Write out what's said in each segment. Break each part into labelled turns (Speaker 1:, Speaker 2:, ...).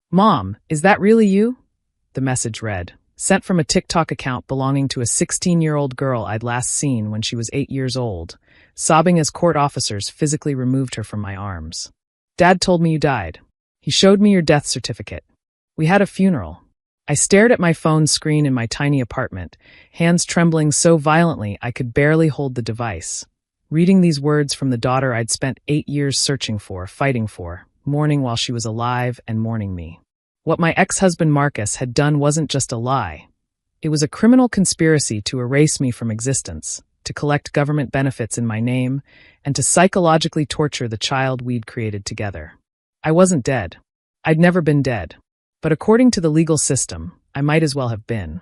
Speaker 1: Mom, is that really you? The message read, sent from a TikTok account belonging to a 16-year-old girl I'd last seen when she was 8 years old, sobbing as court officers physically removed her from my arms. Dad told me you died. He showed me your death certificate. We had a funeral. I stared at my phone screen in my tiny apartment, hands trembling so violently I could barely hold the device. Reading these words from the daughter I'd spent 8 years searching for, fighting for, mourning while she was alive and mourning me. What my ex-husband Marcus had done wasn't just a lie. It was a criminal conspiracy to erase me from existence, to collect government benefits in my name, and to psychologically torture the child we'd created together. I wasn't dead. I'd never been dead. But according to the legal system, I might as well have been.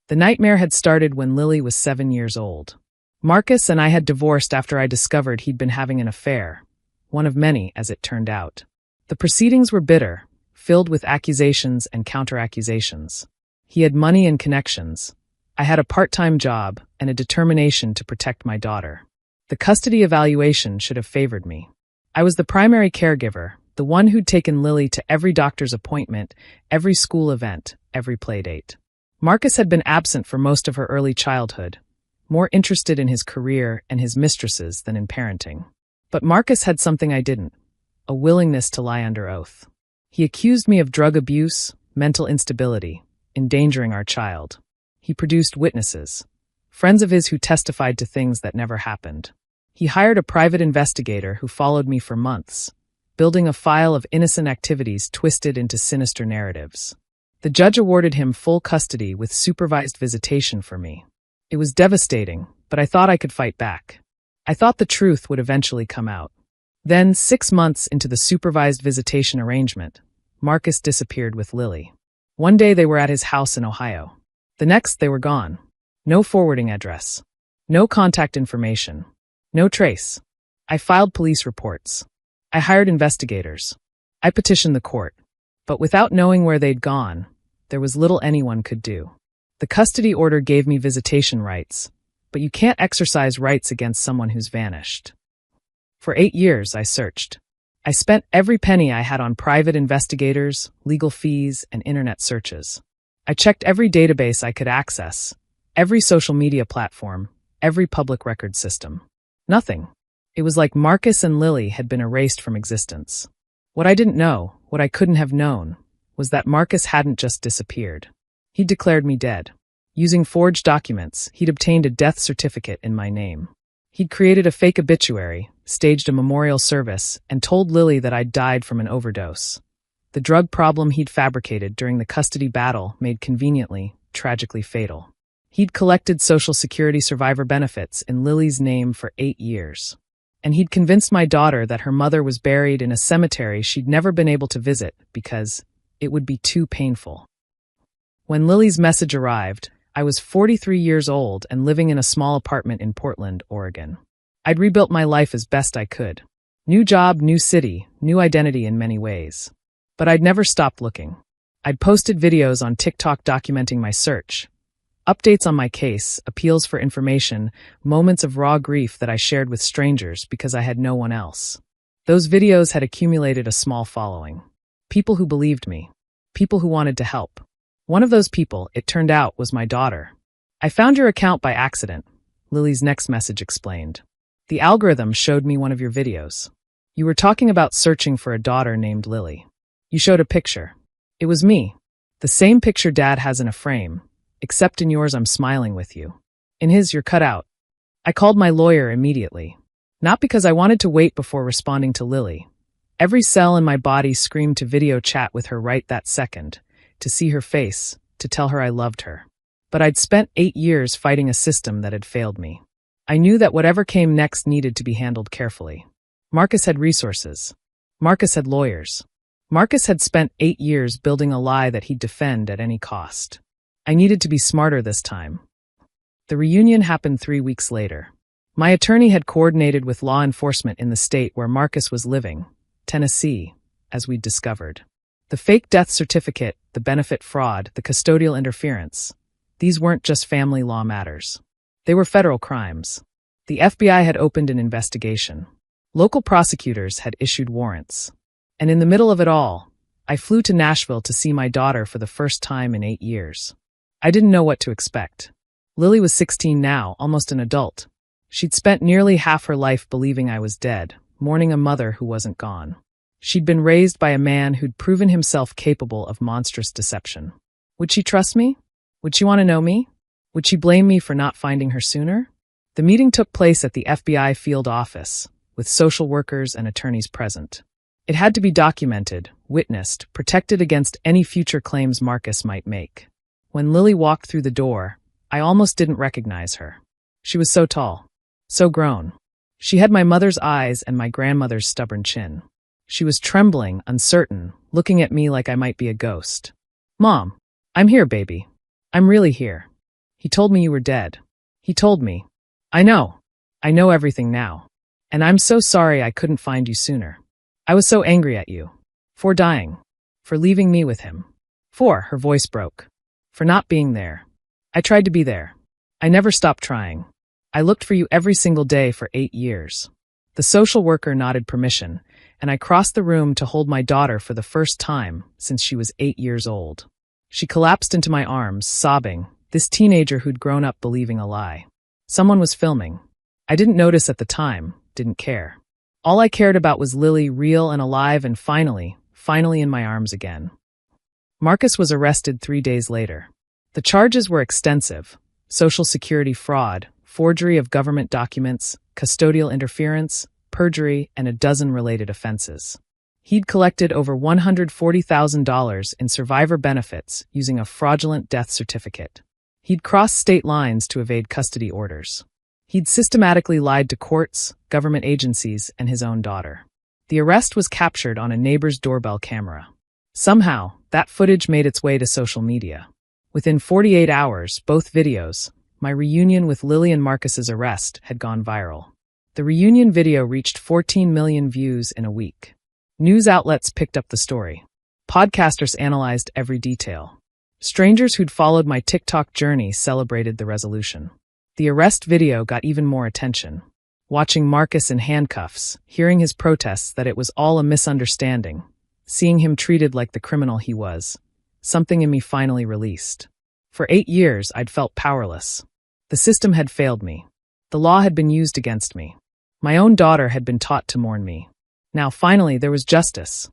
Speaker 1: The nightmare had started when Lily was 7 years old. Marcus and I had divorced after I discovered he'd been having an affair, one of many, as it turned out. The proceedings were bitter, filled with accusations and counter-accusations. He had money and connections. I had a part-time job and a determination to protect my daughter. The custody evaluation should have favored me. I was the primary caregiver, the one who'd taken Lily to every doctor's appointment, every school event, every playdate. Marcus had been absent for most of her early childhood, more interested in his career and his mistresses than in parenting. But Marcus had something I didn't, a willingness to lie under oath. He accused me of drug abuse, mental instability, endangering our child. He produced witnesses, friends of his who testified to things that never happened. He hired a private investigator who followed me for months, building a file of innocent activities twisted into sinister narratives. The judge awarded him full custody with supervised visitation for me. It was devastating, but I thought I could fight back. I thought the truth would eventually come out. Then, 6 months into the supervised visitation arrangement, Marcus disappeared with Lily. One day they were at his house in Ohio. The next they were gone. No forwarding address. No contact information. No trace. I filed police reports. I hired investigators. I petitioned the court. But without knowing where they'd gone, there was little anyone could do. The custody order gave me visitation rights, but you can't exercise rights against someone who's vanished. For 8 years, I searched. I spent every penny I had on private investigators, legal fees, and internet searches. I checked every database I could access, every social media platform, every public record system. Nothing. It was like Marcus and Lily had been erased from existence. What I didn't know, what I couldn't have known, was that Marcus hadn't just disappeared. He'd declared me dead. Using forged documents, he'd obtained a death certificate in my name. He'd created a fake obituary, staged a memorial service, and told Lily that I'd died from an overdose. The drug problem he'd fabricated during the custody battle made conveniently, tragically fatal. He'd collected Social Security survivor benefits in Lily's name for 8 years. And he'd convinced my daughter that her mother was buried in a cemetery she'd never been able to visit because it would be too painful. When Lily's message arrived, I was 43 years old and living in a small apartment in Portland, Oregon. I'd rebuilt my life as best I could. New job, new city, new identity in many ways. But I'd never stopped looking. I'd posted videos on TikTok documenting my search, updates on my case, appeals for information, moments of raw grief that I shared with strangers because I had no one else. Those videos had accumulated a small following. People who believed me. People who wanted to help. One of those people, it turned out, was my daughter. I found your account by accident, Lily's next message explained. The algorithm showed me one of your videos. You were talking about searching for a daughter named Lily. You showed a picture. It was me. The same picture Dad has in a frame, except in yours I'm smiling with you. In his, you're cut out. I called my lawyer immediately. Not because I wanted to wait before responding to Lily. Every cell in my body screamed to video chat with her right that second, to see her face, to tell her I loved her. But I'd spent 8 years fighting a system that had failed me. I knew that whatever came next needed to be handled carefully. Marcus had resources. Marcus had lawyers. Marcus had spent 8 years building a lie that he'd defend at any cost. I needed to be smarter this time. The reunion happened 3 weeks later. My attorney had coordinated with law enforcement in the state where Marcus was living, Tennessee, as we'd discovered. The fake death certificate, the benefit fraud, the custodial interference. These weren't just family law matters. They were federal crimes. The FBI had opened an investigation. Local prosecutors had issued warrants. And in the middle of it all, I flew to Nashville to see my daughter for the first time in 8 years. I didn't know what to expect. Lily was 16 now, almost an adult. She'd spent nearly half her life believing I was dead, mourning a mother who wasn't gone. She'd been raised by a man who'd proven himself capable of monstrous deception. Would she trust me? Would she want to know me? Would she blame me for not finding her sooner? The meeting took place at the FBI field office, with social workers and attorneys present. It had to be documented, witnessed, protected against any future claims Marcus might make. When Lily walked through the door, I almost didn't recognize her. She was so tall, so grown. She had my mother's eyes and my grandmother's stubborn chin. She was trembling, uncertain, looking at me like I might be a ghost. "Mom, I'm here, baby. I'm really here. He told me you were dead. He told me. I know. I know everything now. And I'm so sorry I couldn't find you sooner. I was so angry at you. For dying. For leaving me with him. Her voice broke. For not being there. I tried to be there. I never stopped trying. I looked for you every single day for 8 years." The social worker nodded permission, and I crossed the room to hold my daughter for the first time since she was 8 years old. She collapsed into my arms, sobbing, this teenager who'd grown up believing a lie. Someone was filming. I didn't notice at the time, didn't care. All I cared about was Lily, real and alive, and finally in my arms again. Marcus was arrested 3 days later. The charges were extensive: Social Security fraud, forgery of government documents, custodial interference, perjury, and a dozen related offenses. He'd collected over $140,000 in survivor benefits using a fraudulent death certificate. He'd crossed state lines to evade custody orders. He'd systematically lied to courts, government agencies, and his own daughter. The arrest was captured on a neighbor's doorbell camera. Somehow, that footage made its way to social media. Within 48 hours, both videos, my reunion with Lily and Marcus's arrest, had gone viral. The reunion video reached 14 million views in a week. News outlets picked up the story. Podcasters analyzed every detail. Strangers who'd followed my TikTok journey celebrated the resolution. The arrest video got even more attention. Watching Marcus in handcuffs, hearing his protests that it was all a misunderstanding, seeing him treated like the criminal he was, something in me finally released. For 8 years, I'd felt powerless. The system had failed me. The law had been used against me. My own daughter had been taught to mourn me. Now, finally, there was justice.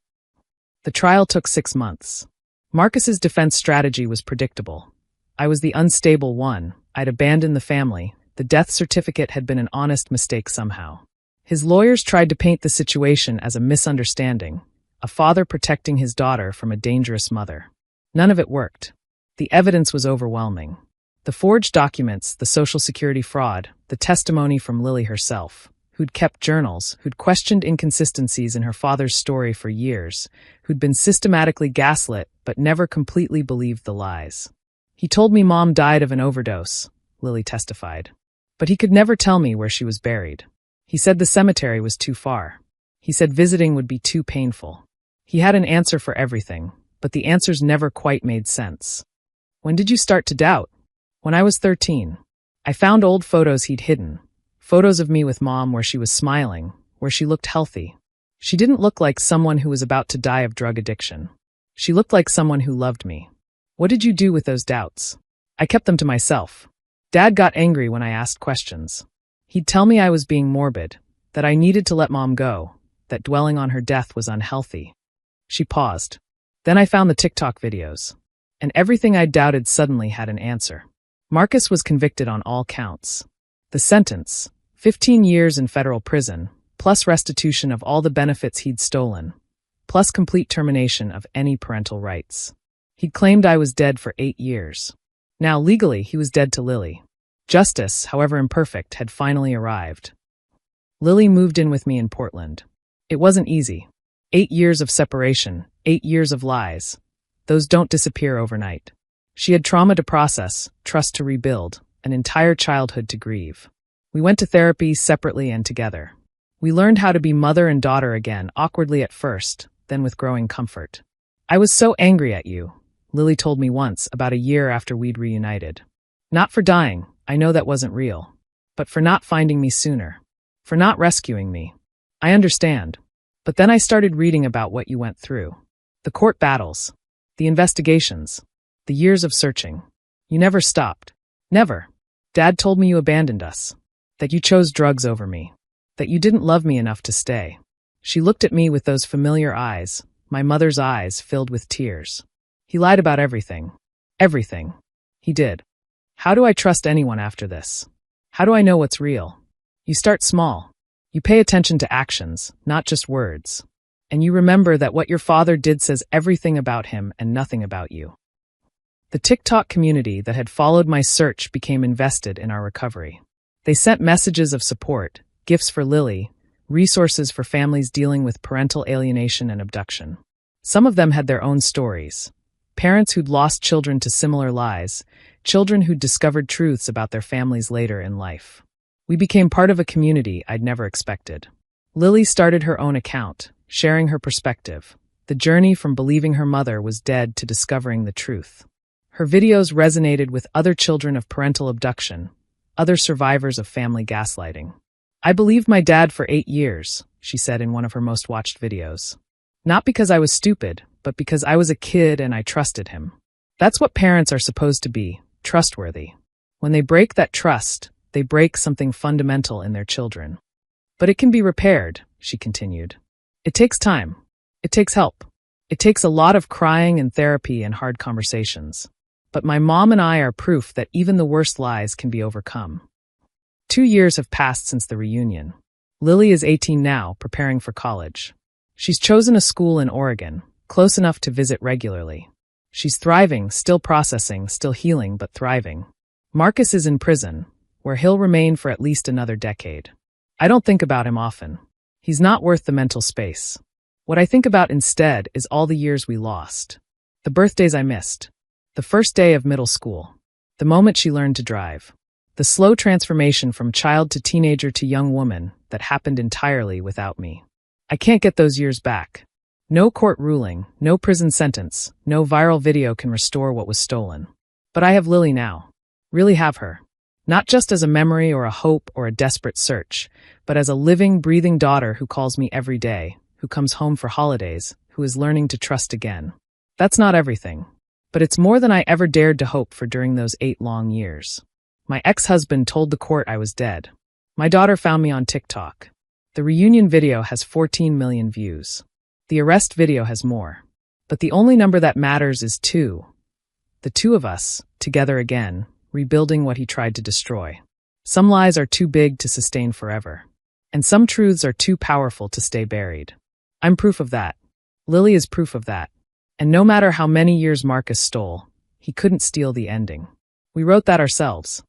Speaker 1: The trial took 6 months. Marcus's defense strategy was predictable. I was the unstable one. I'd abandoned the family. The death certificate had been an honest mistake somehow. His lawyers tried to paint the situation as a misunderstanding, a father protecting his daughter from a dangerous mother. None of it worked. The evidence was overwhelming. The forged documents, the Social Security fraud, the testimony from Lily herself, who'd kept journals, who'd questioned inconsistencies in her father's story for years, who'd been systematically gaslit but never completely believed the lies. "He told me Mom died of an overdose," Lily testified. "But he could never tell me where she was buried. He said the cemetery was too far. He said visiting would be too painful. He had an answer for everything, but the answers never quite made sense." "When did you start to doubt?" "When I was 13. I found old photos he'd hidden. Photos of me with Mom where she was smiling, where she looked healthy. She didn't look like someone who was about to die of drug addiction. She looked like someone who loved me." "What did you do with those doubts?" "I kept them to myself. Dad got angry when I asked questions. He'd tell me I was being morbid, that I needed to let Mom go, that dwelling on her death was unhealthy." She paused. "Then I found the TikTok videos. And everything I doubted suddenly had an answer." Marcus was convicted on all counts. The sentence, 15 years in federal prison, plus restitution of all the benefits he'd stolen, plus complete termination of any parental rights. He'd claimed I was dead for 8 years. Now, legally, he was dead to Lily. Justice, however imperfect, had finally arrived. Lily moved in with me in Portland. It wasn't easy. 8 years of separation, 8 years of lies. Those don't disappear overnight. She had trauma to process, trust to rebuild, an entire childhood to grieve. We went to therapy separately and together. We learned how to be mother and daughter again, awkwardly at first, then with growing comfort. "I was so angry at you," Lily told me once, about a year after we'd reunited. "Not for dying, I know that wasn't real. But for not finding me sooner. For not rescuing me. I understand. But then I started reading about what you went through. The court battles. The investigations. The years of searching. You never stopped. Never. Dad told me you abandoned us. That you chose drugs over me. That you didn't love me enough to stay. She looked at me with those familiar eyes, my mother's eyes filled with tears. He lied about everything. Everything. He did. How do I trust anyone after this? How do I know what's real? You start small. You pay attention to actions, not just words. And you remember that what your father did says everything about him and nothing about you. The TikTok community that had followed my search became invested in our recovery. They sent messages of support, gifts for Lily, resources for families dealing with parental alienation and abduction. Some of them had their own stories. Parents who'd lost children to similar lies, children who'd discovered truths about their families later in life. We became part of a community I'd never expected. Lily started her own account, sharing her perspective. The journey from believing her mother was dead to discovering the truth. Her videos resonated with other children of parental abduction, other survivors of family gaslighting. I believed my dad for 8 years, she said in one of her most watched videos. Not because I was stupid, but because I was a kid and I trusted him. That's what parents are supposed to be, trustworthy. When they break that trust, they break something fundamental in their children. But it can be repaired, she continued. It takes time. It takes help. It takes a lot of crying and therapy and hard conversations. But my mom and I are proof that even the worst lies can be overcome. 2 years have passed since the reunion. Lily is 18 now, preparing for college. She's chosen a school in Oregon, close enough to visit regularly. She's thriving, still processing, still healing, but thriving. Marcus is in prison, where he'll remain for at least another decade. I don't think about him often. He's not worth the mental space. What I think about instead is all the years we lost. The birthdays I missed. The first day of middle school. The moment she learned to drive. The slow transformation from child to teenager to young woman that happened entirely without me. I can't get those years back. No court ruling, no prison sentence, no viral video can restore what was stolen. But I have Lily now. Really have her. Not just as a memory or a hope or a desperate search, but as a living, breathing daughter who calls me every day, who comes home for holidays, who is learning to trust again. That's not everything. But it's more than I ever dared to hope for during those 8 long years. My ex-husband told the court I was dead. My daughter found me on TikTok. The reunion video has 14 million views. The arrest video has more. But the only number that matters is 2. The 2 of us, together again, rebuilding what he tried to destroy. Some lies are too big to sustain forever. And some truths are too powerful to stay buried. I'm proof of that. Lily is proof of that. And no matter how many years Marcus stole, he couldn't steal the ending. We wrote that ourselves.